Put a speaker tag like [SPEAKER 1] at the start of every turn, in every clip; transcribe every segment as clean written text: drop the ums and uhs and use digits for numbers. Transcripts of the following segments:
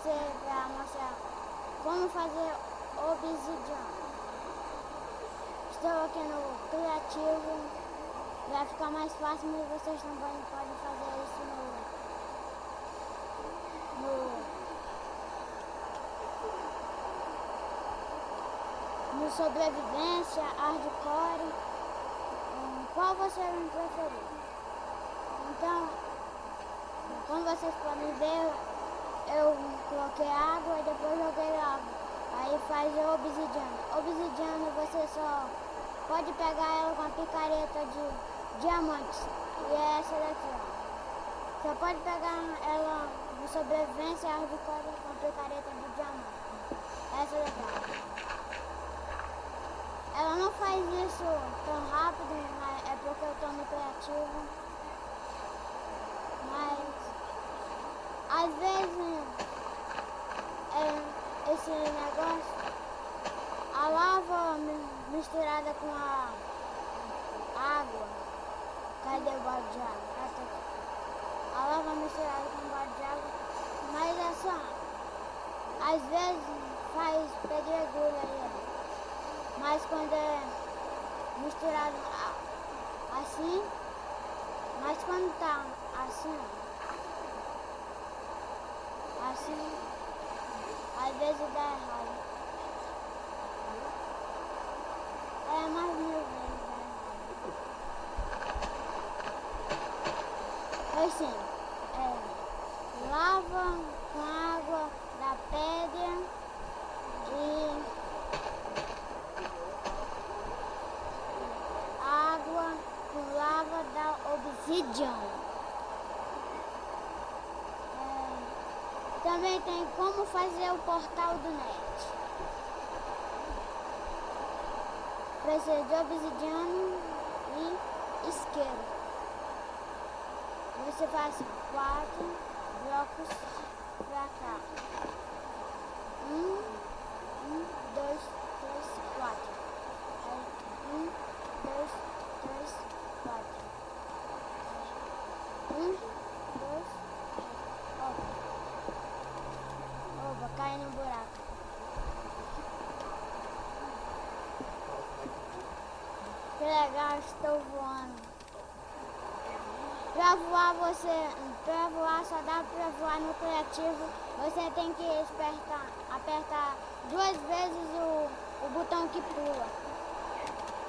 [SPEAKER 1] você vai mostrar como fazer obsidiana. Estou aqui no criativo, vai ficar mais fácil, mas vocês também podem fazer isso no sobrevivência, hardcore, qual você preferir. Então, como vocês podem ver, eu coloquei água e depois joguei lava. Aí faz obsidiana. Obsidiana você só pode pegar ela com a picareta de diamantes. E é essa daqui, ó. Você pode pegar ela no sobrevivência hardcore com a picareta de diamante. Essa daqui, ó. Ela não faz isso tão rápido, mas é porque eu tô no criativo. Mas às vezes esse negócio, a lava misturada com a água, cadê o balde de água? Essa aqui. A lava misturada com o balde de água, mas essa às vezes faz pedregulho aí. Mas quando é misturado assim, mas quando tá assim, às vezes dá errado. É mais 1000 vezes dá errado. Assim, lava com água da pedra e água com lava da obsidiana. Também tem como fazer o portal do net. Precisa de obsidiana e isqueiro. Você faz 4 blocos pra cá. 1, 2, 3, 4. 1, 2, 3, 4. 1, 2, opa, cai no buraco. Que legal, estou voando. Pra voar só dá pra voar no criativo. Você tem que apertar 2 vezes o botão que pula.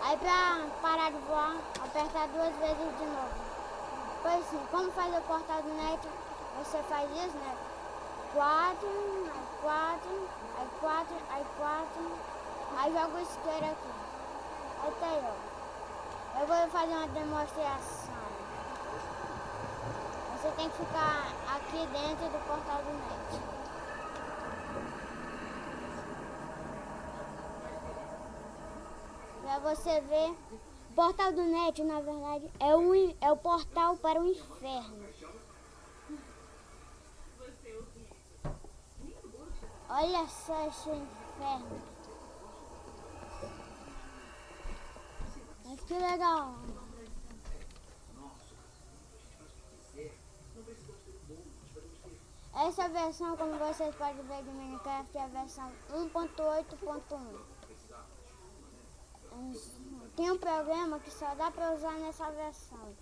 [SPEAKER 1] Aí pra parar de voar, apertar 2 vezes de novo. Pois sim, como faz o portal do net, você faz isso, né? 4, aí 4, aí 4, aí 4, aí joga o isqueiro aqui. Aí tá aí, ó. Eu vou fazer uma demonstração. Você tem que ficar aqui dentro do portal do net. Pra você ver, o portal do net, na verdade, é o portal para o inferno. Olha só esse inferno. Mas que legal. Essa versão, como vocês podem ver do Minecraft, é a versão 1.8.1. Tem um programa que só dá pra usar nessa versão.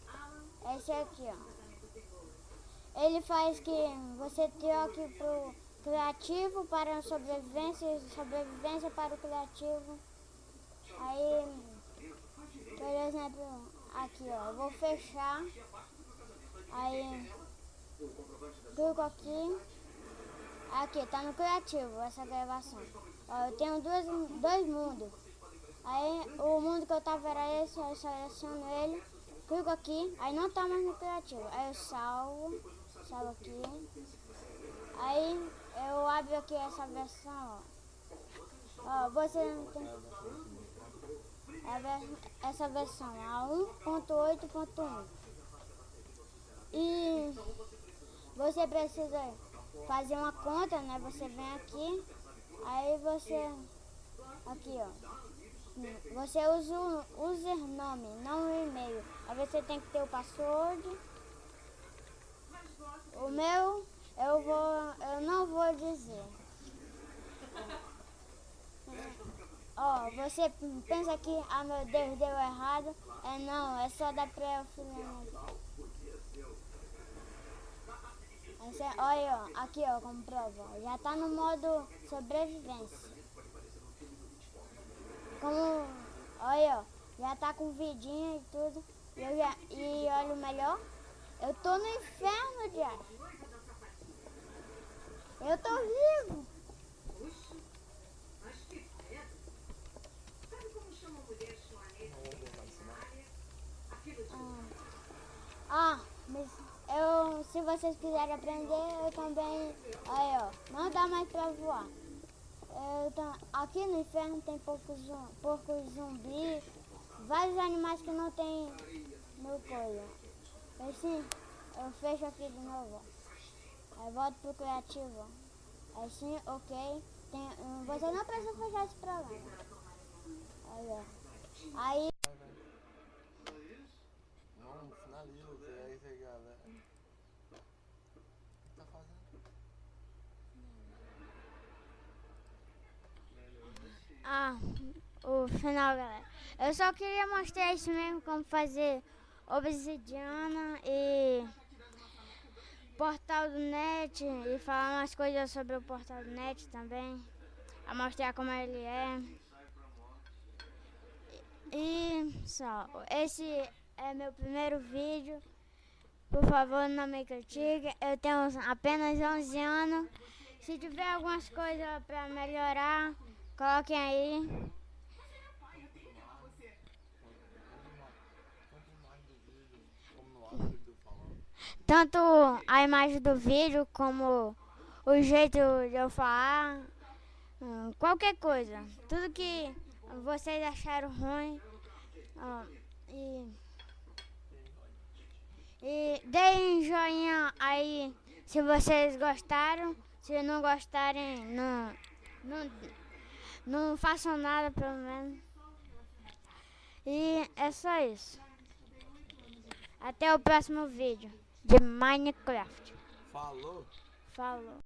[SPEAKER 1] Esse aqui, ó. Ele faz que você troque pro criativo para a sobrevivência e sobrevivência para o criativo. Aí, por exemplo, aqui, ó, eu vou fechar. Aí, clico aqui. Aqui, tá no criativo essa gravação. Ó, eu tenho dois mundos. Aí, o mundo que eu tava era esse, eu seleciono ele. Clico aqui, aí não tá mais no criativo. Aí eu salvo aqui. Aí, eu abro aqui essa versão, ó. Você tem essa versão, a 1.8.1. E você precisa fazer uma conta, né? Você vem aqui, aí você, aqui, ó. Você usa o username, não o e-mail. Aí você tem que ter o password. O meu Eu não vou dizer. Ó, você pensa que, ah meu Deus, deu errado. Não, é só dar pra eu filmar. Olha, ó, aqui ó, como prova. Já tá no modo sobrevivência. Como, olha, ó, já tá com vidinho e tudo. E olha o melhor, eu tô no inferno, Diário. Eu tô vivo. Mas se vocês quiserem aprender, eu também. Aí, ó, não dá mais pra voar. Aqui no inferno tem porcos zumbi, vários animais que não tem no coisa. Assim, eu fecho aqui de novo. Aí volto pro criativo. Assim, ok. Você não precisa fechar esse programa. Aí
[SPEAKER 2] não, finaliza, aí você, galera. O que tá fazendo?
[SPEAKER 1] O final, galera. Eu só queria mostrar isso mesmo, como fazer obsidiana e portal do net e falar umas coisas sobre o portal do net também. A mostrar como ele é. E só, esse é meu primeiro vídeo. Por favor, não me critique. Eu tenho apenas 11 anos. Se tiver algumas coisas para melhorar, coloquem aí. Tanto a imagem do vídeo como o jeito de eu falar, qualquer coisa. Tudo que vocês acharam ruim. E deem joinha aí se vocês gostaram. Se não gostarem, não façam nada pelo menos. E é só isso. Até o próximo vídeo de Minecraft.
[SPEAKER 2] Falou?
[SPEAKER 1] Falou.